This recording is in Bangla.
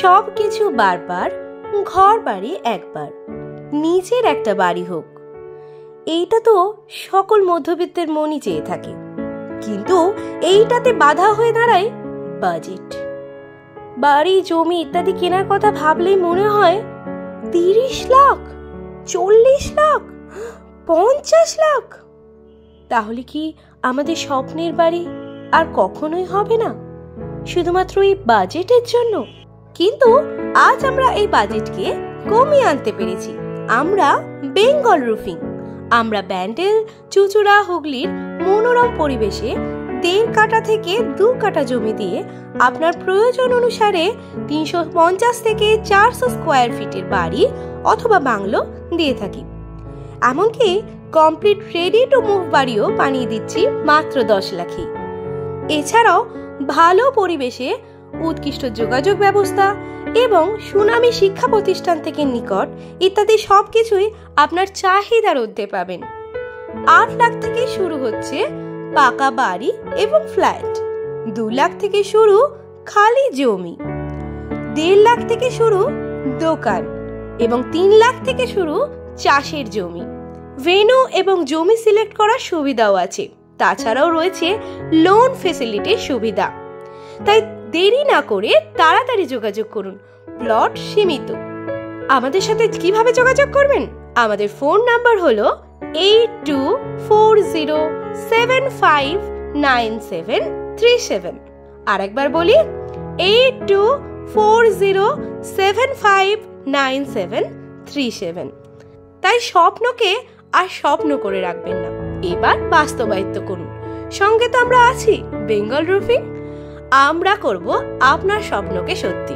সবকিছু বারবার, ঘর বাড়ি একবার, নিজের একটা বাড়ি হোক, এইটা তো সকল মধ্যবিত্তের মনই চেয়ে থাকে। কিন্তু এইটাতে বাধা হয়ে দাঁড়ায় বাজেট। বাড়ি, জমি ইত্যাদি কেনার কথা ভাবলেই মনে হয় 30 লাখ, 40 লাখ, 50 লাখ। তাহলে কি আমাদের স্বপ্নের বাড়ি আর কখনোই হবে না, শুধুমাত্র এই বাজেটের জন্য? কিন্তু আজ আমরা এই বাজেটকে কমিয়ে আনতে পেরেছি। আমরা বেঙ্গল রুফিং। আমরা ব্যান্ডেল, চুচুড়া, হুগলির মনোরম পরিবেশে 1.5 কাঠা থেকে 2 কাঠা জমি দিয়ে আপনার প্রয়োজন অনুসারে 350 থেকে 400 স্কোয়ার ফিটের বাড়ি অথবা বাংলো দিয়ে থাকি। এমনকি কমপ্লিট রেডি টু মুভ বাড়িও বানিয়ে দিচ্ছি মাত্র 10 লাখে। এছাড়াও ভালো পরিবেশে উৎকৃষ্ট যোগাযোগ ব্যবস্থা এবং সুনামী শিক্ষা প্রতিষ্ঠান থেকে নিকট ইত্যাদি সবকিছুই আপনার চাহিদার মধ্যে পাবেন। 8 লাখ থেকে শুরু হচ্ছে পাকা বাড়ি এবং ফ্ল্যাট, 2 লাখ থেকে শুরু খালি জমি, 1.5 লাখ থেকে শুরু দোকান এবং 3 লাখ থেকে শুরু চাষের জমি। ভেন্যু এবং জমি সিলেক্ট করার সুবিধাও আছে। তাছাড়াও রয়েছে লোন ফেসিলিটির সুবিধা। তাই দেরি না করে তাড়াতাড়ি যোগাযোগ করুন, প্লট সীমিত। আমাদের সাথে কিভাবে যোগাযোগ করবেন? আমাদের ফোন নাম্বার হলো 8240759737। আর একবার বলি, 8240759737। তাই স্বপ্নকে আর স্বপ্ন করে রাখবেন না, এবার বাস্তবায়িত করুন। সঙ্গে তো আমরা আছি, বেঙ্গল রুফিং। আমরা করব আপনার স্বপ্নকে সত্যি।